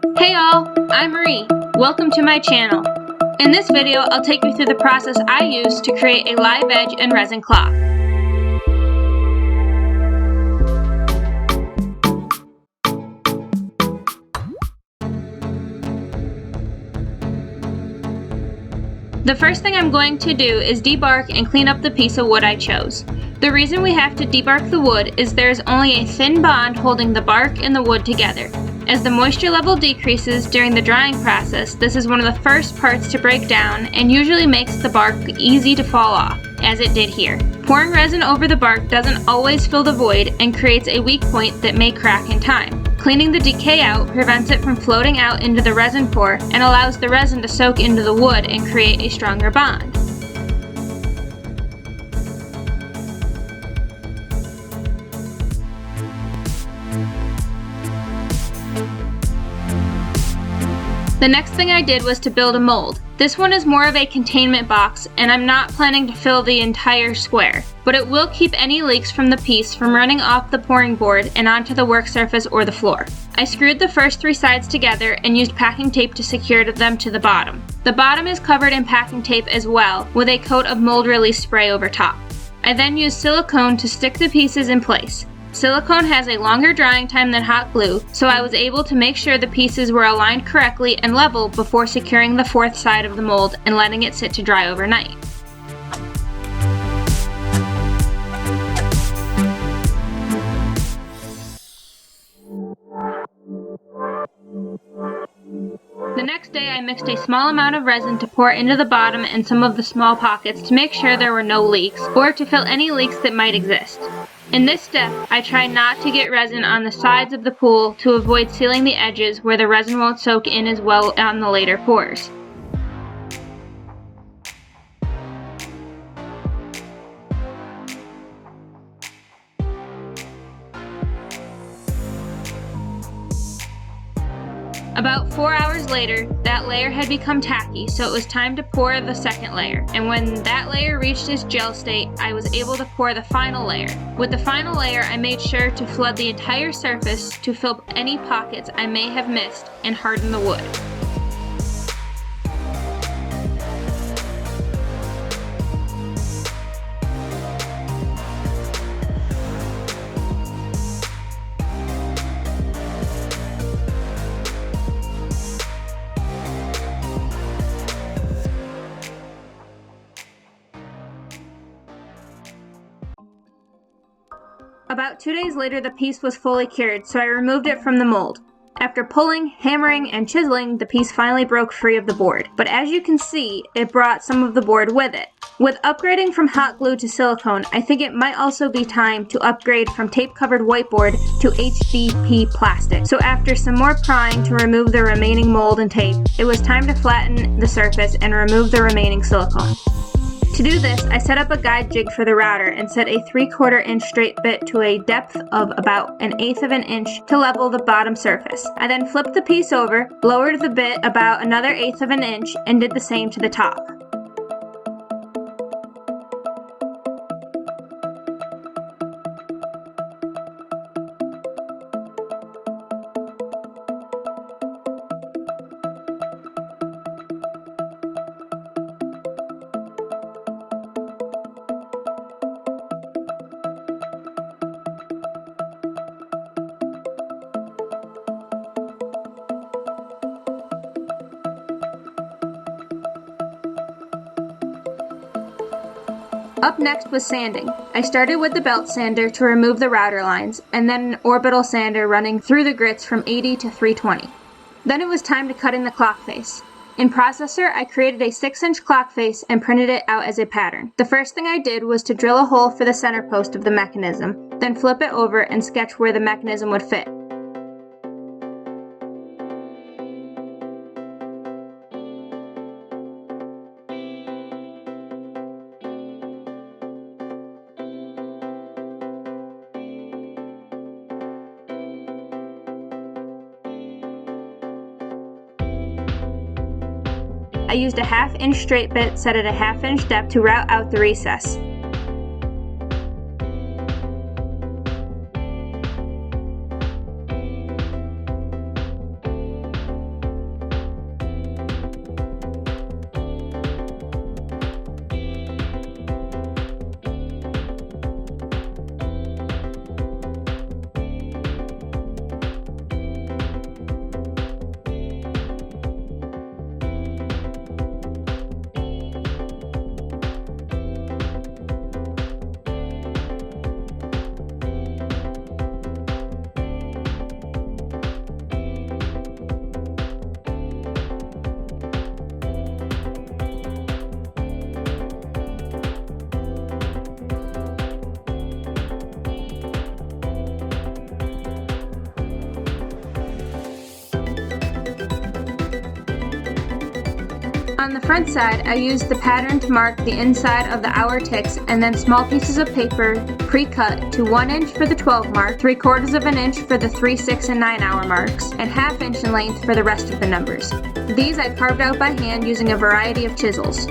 Hey all, I'm Marie. Welcome to my channel. In this video, I'll take you through the process I use to create a live edge and resin cloth. The first thing I'm going to do is debark and clean up the piece of wood I chose. The reason we have to debark the wood is there is only a thin bond holding the bark and the wood together. As the moisture level decreases during the drying process, this is one of the first parts to break down and usually makes the bark easy to fall off, as it did here. Pouring resin over the bark doesn't always fill the void and creates a weak point that may crack in time. Cleaning the decay out prevents it from floating out into the resin pore and allows the resin to soak into the wood and create a stronger bond. The next thing I did was to build a mold. This one is more of a containment box, and I'm not planning to fill the entire square, but it will keep any leaks from the piece from running off the pouring board and onto the work surface or the floor. I screwed the first 3 sides together and used packing tape to secure them to the bottom. The bottom is covered in packing tape as well, with a coat of mold release spray over top. I then used silicone to stick the pieces in place. Silicone has a longer drying time than hot glue, so I was able to make sure the pieces were aligned correctly and level before securing the 4th side of the mold and letting it sit to dry overnight. The next day I mixed a small amount of resin to pour into the bottom and some of the small pockets to make sure there were no leaks, or to fill any leaks that might exist. In this step, I try not to get resin on the sides of the pool to avoid sealing the edges where the resin won't soak in as well on the later pours. About 4 hours later, that layer had become tacky, so it was time to pour the second layer, and when that layer reached its gel state, I was able to pour the final layer. With the final layer, I made sure to flood the entire surface to fill any pockets I may have missed and harden the wood. About 2 days later, the piece was fully cured, so I removed it from the mold. After pulling, hammering, and chiseling, the piece finally broke free of the board. But as you can see, it brought some of the board with it. With upgrading from hot glue to silicone, I think it might also be time to upgrade from tape-covered whiteboard to HDP plastic. So after some more prying to remove the remaining mold and tape, it was time to flatten the surface and remove the remaining silicone. To do this, I set up a guide jig for the router and set a 3/4 inch straight bit to a depth of about 1/8 of an inch to level the bottom surface. I then flipped the piece over, lowered the bit about another 1/8 of an inch, and did the same to the top. Up next was sanding. I started with the belt sander to remove the router lines, and then an orbital sander running through the grits from 80 to 320. Then it was time to cut in the clock face. In Processor, I created a 6-inch clock face and printed it out as a pattern. The first thing I did was to drill a hole for the center post of the mechanism, then flip it over and sketch where the mechanism would fit. I used a 1/2 inch straight bit set at a 1/2 inch depth to route out the recess. On the front side, I used the pattern to mark the inside of the hour ticks and then small pieces of paper pre-cut to 1 inch for the 12 mark, 3/4 of an inch for the 3, 6, and 9 hour marks, and 1/2 inch in length for the rest of the numbers. These I carved out by hand using a variety of chisels.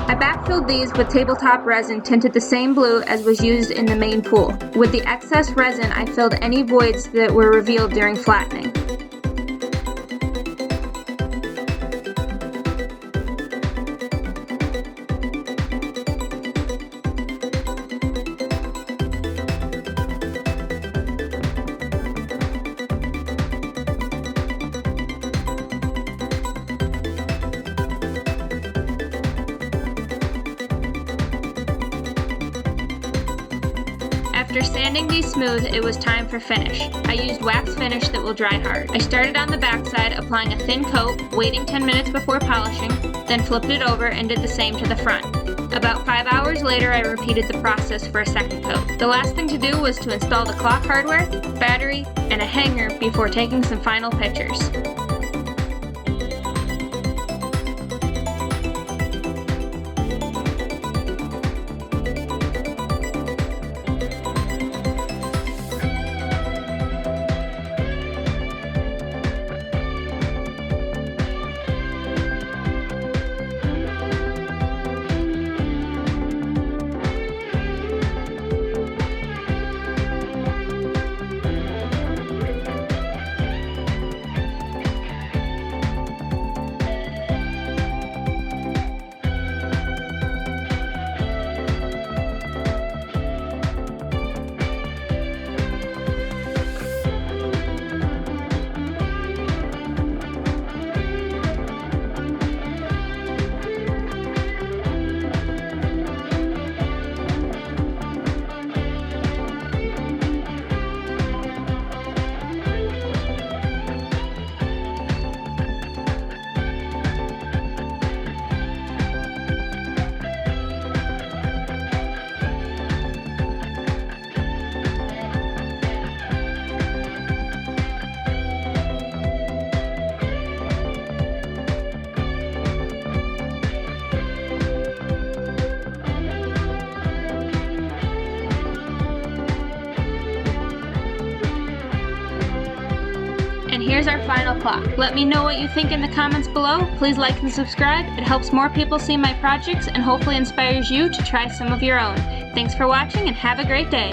I backfilled these with tabletop resin tinted the same blue as was used in the main pool. With the excess resin, I filled any voids that were revealed during flattening. After sanding these smooth, it was time for finish. I used wax finish that will dry hard. I started on the backside, applying a thin coat, waiting 10 minutes before polishing, then flipped it over and did the same to the front. About 5 hours later, I repeated the process for a second coat. The last thing to do was to install the clock hardware, battery, and a hanger before taking some final pictures. And here's our final clock. Let me know what you think in the comments below. Please like and subscribe. It helps more people see my projects and hopefully inspires you to try some of your own. Thanks for watching and have a great day.